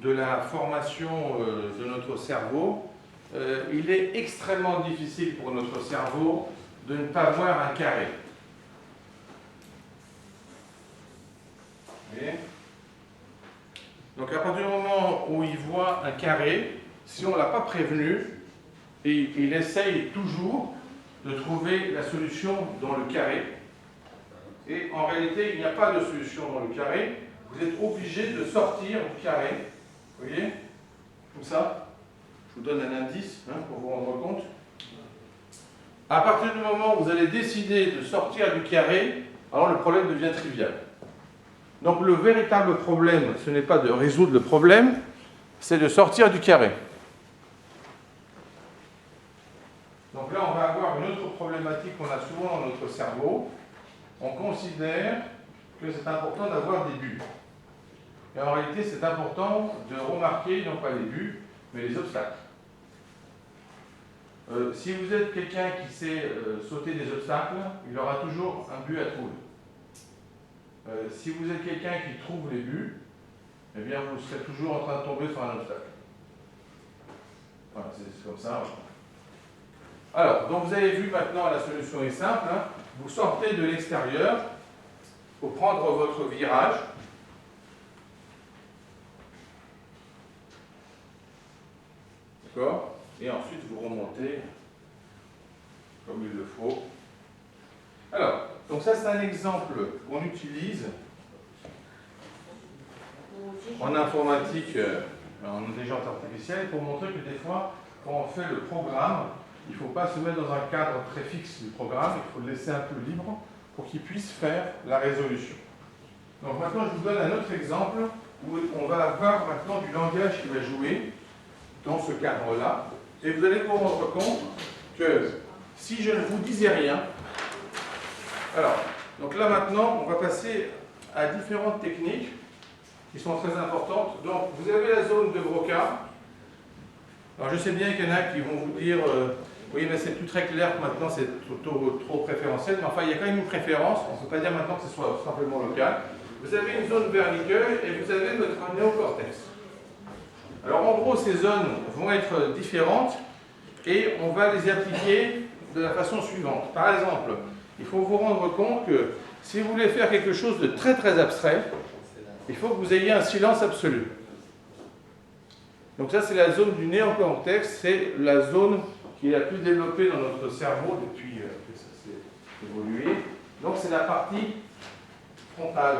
de la formation de notre cerveau, il est extrêmement difficile pour notre cerveau de ne pas voir un carré. Vous voyez ? Donc à partir du moment où il voit un carré, si on ne l'a pas prévenu, il essaye toujours de trouver la solution dans le carré. Et en réalité, il n'y a pas de solution dans le carré. Vous êtes obligé de sortir du carré. Vous voyez ? Comme ça. Je vous donne un indice pour vous rendre compte. À partir du moment où vous allez décider de sortir du carré, alors le problème devient trivial. Donc le véritable problème, ce n'est pas de résoudre le problème, c'est de sortir du carré. Donc là, on va avoir une autre problématique qu'on a souvent dans notre cerveau. On considère que c'est important d'avoir des buts. Et en réalité, c'est important de remarquer, non pas les buts, mais les obstacles. Si vous êtes quelqu'un qui sait sauter des obstacles, il aura toujours un but à trouver. Si vous êtes quelqu'un qui trouve les buts, eh bien vous serez toujours en train de tomber sur un obstacle. Voilà, c'est comme ça. Alors, donc vous avez vu maintenant, la solution est simple. Vous sortez de l'extérieur pour prendre votre virage. D'accord ? Et ensuite vous remontez comme il le faut. Alors, donc ça c'est un exemple qu'on utilise en informatique, en intelligence artificielle, pour montrer que des fois, quand on fait le programme, il ne faut pas se mettre dans un cadre très fixe du programme, il faut le laisser un peu libre pour qu'il puisse faire la résolution. Donc maintenant, je vous donne un autre exemple où on va avoir maintenant du langage qui va jouer dans ce cadre-là. Et vous allez vous rendre compte que si je ne vous disais rien, alors, donc là maintenant, on va passer à différentes techniques qui sont très importantes. Donc, vous avez la zone de Broca. Alors, je sais bien qu'il y en a qui vont vous dire oui, mais c'est plus très clair que maintenant, c'est trop préférentiel. Mais enfin, il y a quand même une préférence. On ne peut pas dire maintenant que ce soit simplement local. Vous avez une zone verniqueuse et vous avez votre néocortex. Alors, en gros, ces zones vont être différentes et on va les appliquer de la façon suivante. Par exemple, il faut vous rendre compte que si vous voulez faire quelque chose de très très abstrait, il faut que vous ayez un silence absolu. Donc ça, c'est la zone du néocortex, c'est la zone qui est la plus développée dans notre cerveau depuis que ça s'est évolué. Donc c'est la partie frontale.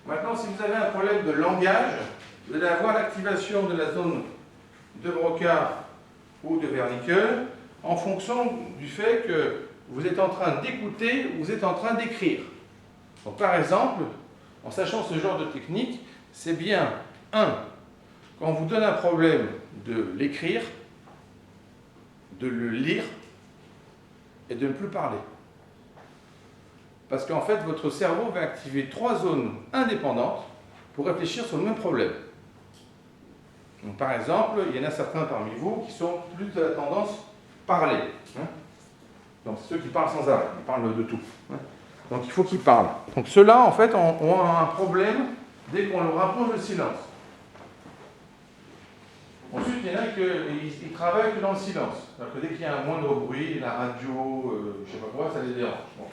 Maintenant, si vous avez un problème de langage, vous allez avoir l'activation de la zone de Broca ou de Wernicke en fonction du fait que vous êtes en train d'écouter ou vous êtes en train d'écrire. Donc par exemple, en sachant ce genre de technique, c'est bien, quand on vous donne un problème, de l'écrire, de le lire et de ne plus parler. Parce qu'en fait, votre cerveau va activer 3 zones indépendantes pour réfléchir sur le même problème. Donc, par exemple, il y en a certains parmi vous qui sont plus de la tendance parler. Donc ceux qui parlent sans arrêt, ils parlent de tout. Donc il faut qu'ils parlent. Donc ceux-là, en fait, ont un problème dès qu'on leur impose le silence. Ensuite, il y en a qui travaillent que dans le silence. C'est-à-dire que dès qu'il y a un moindre bruit, la radio, je ne sais pas quoi, ça les dérange. Bon.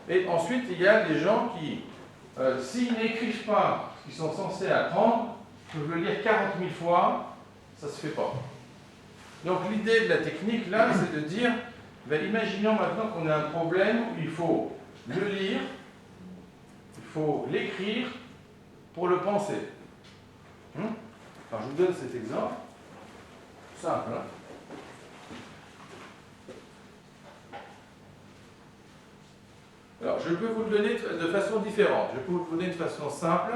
Et ensuite, il y a des gens qui, s'ils n'écrivent pas ce qu'ils sont censés apprendre, peuvent le lire 40 000 fois, ça ne se fait pas. Donc l'idée de la technique, là, c'est de dire, imaginons maintenant qu'on a un problème où il faut le lire, il faut l'écrire pour le penser. Alors je vous donne cet exemple. Simple, hein? Alors, je peux vous le donner de façon différente. Je peux vous le donner de façon simple,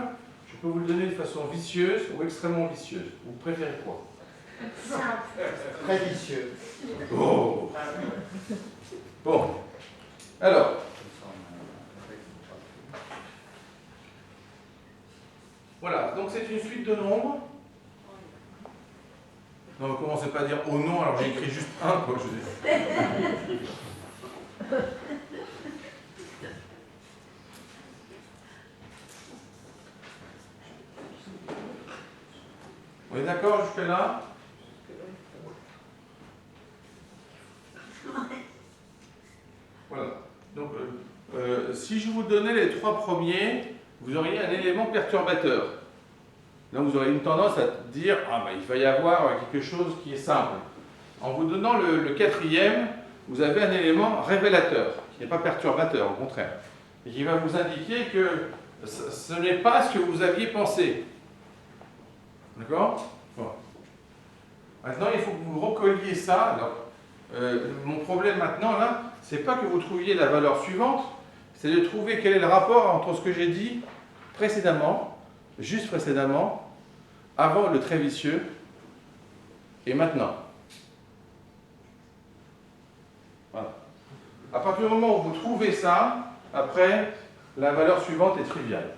je peux vous le donner de façon vicieuse ou extrêmement vicieuse. Vous préférez quoi? Simple. Très vicieux. Oh. Bon. Alors. Voilà, donc c'est une suite de nombres. Non, ne commencez pas à dire oh non, alors j'ai écrit juste un, quoi, je dis. On est d'accord jusque-là? Voilà. Donc, si je vous donnais les trois premiers, vous auriez un élément perturbateur. Là, vous aurez une tendance à dire « Ah, ben, il va y avoir quelque chose qui est simple ». En vous donnant le quatrième, vous avez un élément révélateur, qui n'est pas perturbateur, au contraire, et qui va vous indiquer que ce n'est pas ce que vous aviez pensé. D'accord? Bon. Maintenant, il faut que vous recolliez ça. Alors, mon problème maintenant, là, c'est pas que vous trouviez la valeur suivante, c'est de trouver quel est le rapport entre ce que j'ai dit précédemment, juste précédemment, avant le trait vicieux, et maintenant. Voilà. À partir du moment où vous trouvez ça, après, la valeur suivante est triviale.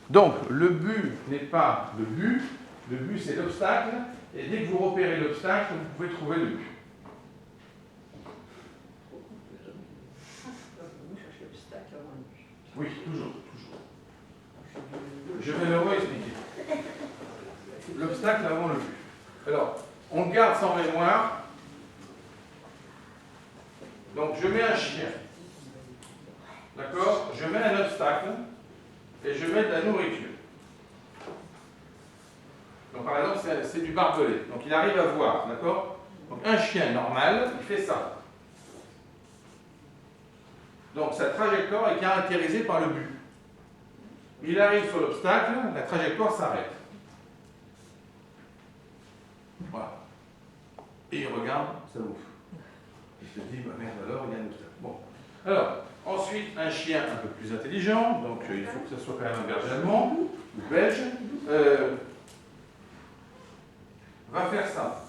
Donc, le but n'est pas le but c'est l'obstacle, et dès que vous repérez l'obstacle, vous pouvez trouver le but. Oui, toujours. Je vais le réexpliquer. L'obstacle avant le but. Alors, on garde ça en mémoire. Donc, je mets un chien. D'accord? Je mets un obstacle et je mets de la nourriture. Donc, par exemple, c'est du barbelé. Donc, il arrive à voir. D'accord? Donc, un chien normal, il fait ça. Donc, sa trajectoire est caractérisée par le but. Il arrive sur l'obstacle, la trajectoire s'arrête. Voilà. Et il regarde, ça bouffe. Il se dit, bah merde, alors il y a un obstacle. Bon. Alors, ensuite, un chien un peu plus intelligent, donc il faut que ce soit quand même un berger allemand, ou belge, va faire ça.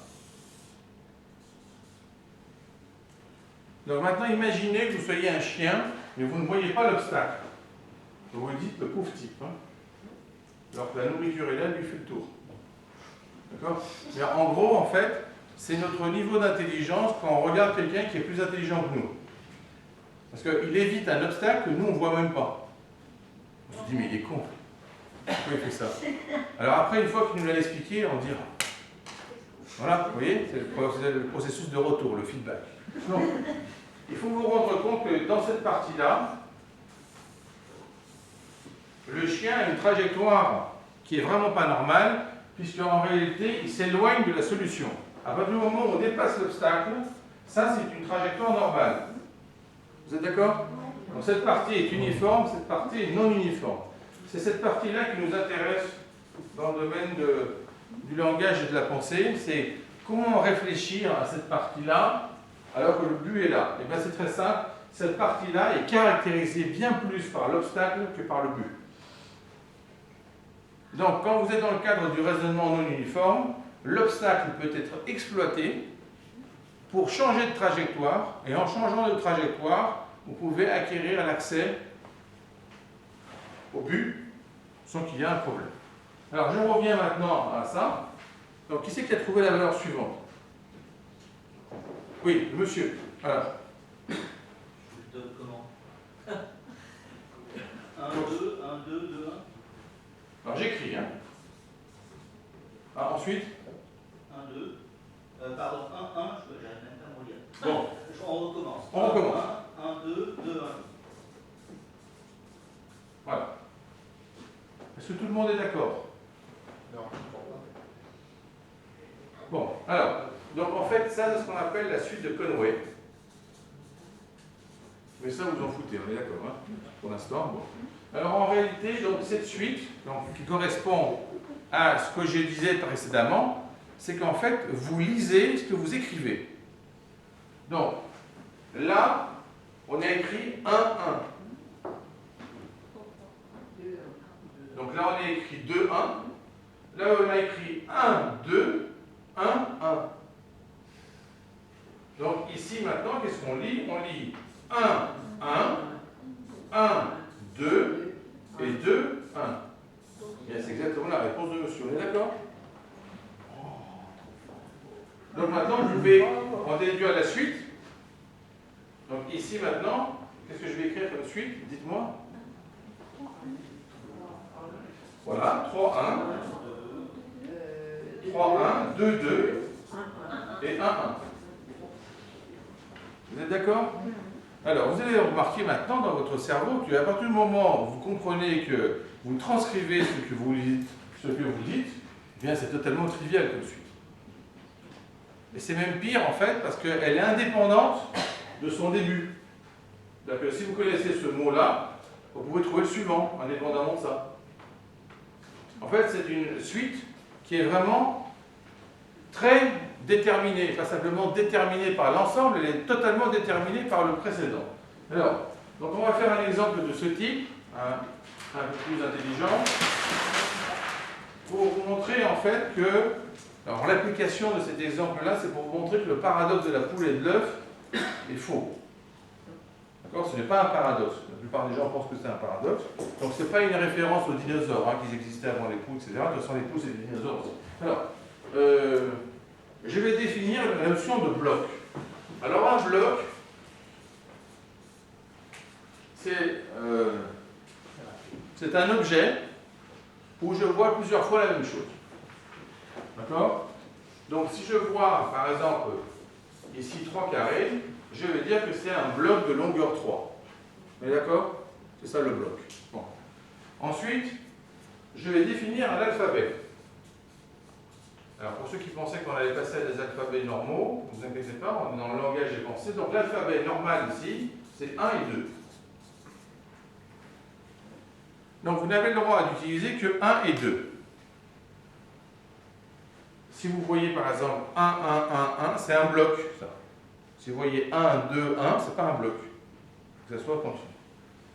Donc maintenant, imaginez que vous soyez un chien, mais vous ne voyez pas l'obstacle. Vous vous dites, le pauvre type. Hein. Alors que la nourriture est là, elle lui fait le tour. D'accord? Mais en gros, en fait, c'est notre niveau d'intelligence quand on regarde quelqu'un qui est plus intelligent que nous. Parce qu'il évite un obstacle que nous, on ne voit même pas. On se dit, mais il est con. Pourquoi il fait ça? Alors après, une fois qu'il nous l'a expliqué, on dit, voilà, vous voyez, c'est le processus de retour, le feedback. Donc, il faut vous rendre compte que dans cette partie-là, le chien a une trajectoire qui est vraiment pas normale, puisqu'en réalité, il s'éloigne de la solution. À partir du moment où on dépasse l'obstacle, ça c'est une trajectoire normale. Vous êtes d'accord? Donc cette partie est uniforme, cette partie est non uniforme. C'est cette partie-là qui nous intéresse dans le domaine du langage et de la pensée. C'est comment réfléchir à cette partie-là alors que le but est là. Et bien c'est très simple, cette partie-là est caractérisée bien plus par l'obstacle que par le but. Donc quand vous êtes dans le cadre du raisonnement non uniforme, l'obstacle peut être exploité pour changer de trajectoire, et en changeant de trajectoire, vous pouvez acquérir l'accès au but sans qu'il y ait un problème. Alors je reviens maintenant à ça. Donc qui c'est qui a trouvé la valeur suivante? Oui, monsieur. Alors. Je le donne comment? 1, 2, 1, 2, 2, 1. Alors j'écris, hein. Ah, ensuite 1, 2. Pardon, 1, 1, j'arrive même pas à me relire. Bon. On recommence. On recommence. 1, 2, 2, 1. Voilà. Est-ce que tout le monde est d'accord? Non. Bon, alors, donc en fait, ça c'est ce qu'on appelle la suite de Conway. Mais ça, vous en foutez, on est d'accord, hein, pour l'instant. Bon. Alors en réalité, donc, cette suite, donc, qui correspond à ce que je disais précédemment, c'est qu'en fait, vous lisez ce que vous écrivez. Donc, là, on a écrit 1, 1. Donc là, on a écrit 2, 1. Là, on a écrit 1, 2, 1, 1. Donc ici, maintenant, qu'est-ce qu'on lit? On lit 1, 1, 1, 2 et 2, 1. Bien, c'est exactement la réponse de monsieur. On est d'accord? Donc maintenant, je vais en déduire la suite. Donc ici, maintenant, qu'est-ce que je vais écrire comme suite? Dites-moi. Voilà, 3, 1, 3, 1, 2, 2 et 1, 1. Vous êtes d'accord? Alors, vous allez remarquer maintenant dans votre cerveau qu'à partir du moment où vous comprenez que vous transcrivez ce que vous dites, eh bien c'est totalement trivial comme suite. Et c'est même pire en fait parce qu'elle est indépendante de son début. C'est-à-dire que si vous connaissez ce mot-là, vous pouvez trouver le suivant, indépendamment de ça. En fait, c'est une suite qui est vraiment très déterminée, pas simplement déterminée par l'ensemble, elle est totalement déterminée par le précédent. Alors, donc on va faire un exemple de ce type, un peu plus intelligent, pour vous montrer en fait que, alors l'application de cet exemple-là, c'est pour vous montrer que le paradoxe de la poule et de l'œuf est faux. D'accord? Ce n'est pas un paradoxe. La plupart des gens pensent que c'est un paradoxe. Donc ce n'est pas une référence aux dinosaures, hein, qui existaient avant les poules, etc. De toute façon, les poules, c'est des dinosaures aussi. Alors, je vais définir la notion de bloc. Alors un bloc, c'est un objet où je vois plusieurs fois la même chose. D'accord? Donc si je vois, par exemple, ici 3 carrés, je vais dire que c'est un bloc de longueur 3. Mais d'accord? C'est ça le bloc. Bon. Ensuite, je vais définir un alphabet. Alors pour ceux qui pensaient qu'on allait passer à des alphabets normaux, ne vous inquiétez pas, on est dans le langage des pensées. Donc l'alphabet normal ici, c'est 1 et 2. Donc vous n'avez le droit d'utiliser que 1 et 2. Si vous voyez par exemple 1, 1, 1, 1, c'est un bloc, ça. Si vous voyez 1, 2, 1, c'est pas un bloc. Il faut que ça soit continu.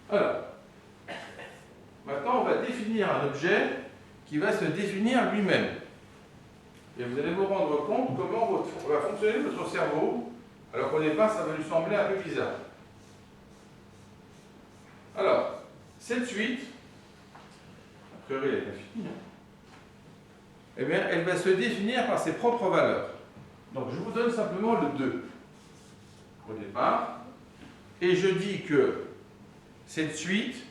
Alors, maintenant on va définir un objet qui va se définir lui-même. Et vous allez vous rendre compte comment va fonctionner votre cerveau, alors qu'au départ ça va lui sembler un peu bizarre. Alors, cette suite, a priori elle est pas finie, eh bien, elle va se définir par ses propres valeurs. Donc je vous donne simplement le 2 au départ, et je dis que cette suite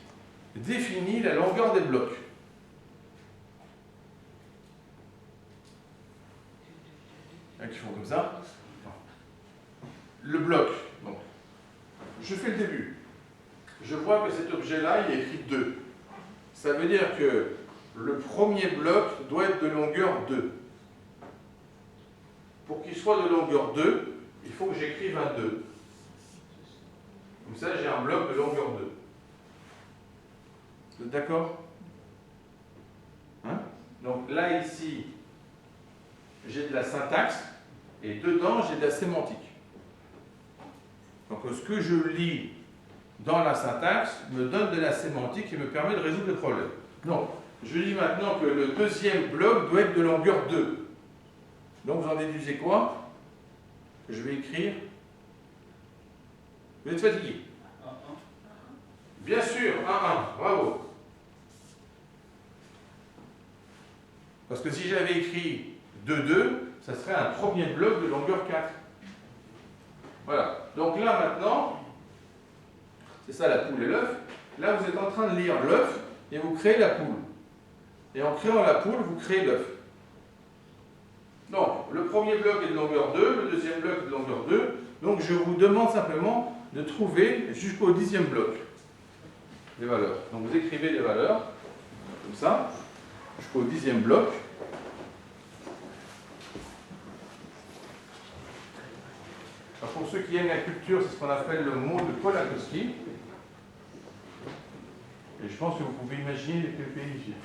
définit la longueur des blocs. Qui font comme ça. Le bloc, donc, je fais le début. Je vois que cet objet-là, il est écrit 2. Ça veut dire que le premier bloc doit être de longueur 2. Pour qu'il soit de longueur 2, il faut que j'écrive un 2. Comme ça, j'ai un bloc de longueur 2. Vous êtes d'accord? Hein? Donc là, ici, j'ai de la syntaxe, et dedans, j'ai de la sémantique. Donc ce que je lis dans la syntaxe me donne de la sémantique et me permet de résoudre le problème. Donc, je dis maintenant que le deuxième bloc doit être de longueur 2. Donc vous en déduisez quoi? Je vais écrire. Vous êtes fatigué? Bien sûr, 1, 1, bravo. Parce que si j'avais écrit 2, 2, ça serait un premier bloc de longueur 4. Voilà. Donc là maintenant, c'est ça la poule et l'œuf. Là vous êtes en train de lire l'œuf et vous créez la poule. Et en créant la poule, vous créez l'œuf. Donc, le premier bloc est de longueur 2, le deuxième bloc est de longueur 2. Donc, je vous demande simplement de trouver jusqu'au 10e bloc les valeurs. Donc, vous écrivez les valeurs, comme ça, jusqu'au 10e bloc. Alors, pour ceux qui aiment la culture, c'est ce qu'on appelle le mot de Kolakowski. Et je pense que vous pouvez imaginer quel pays j'ai.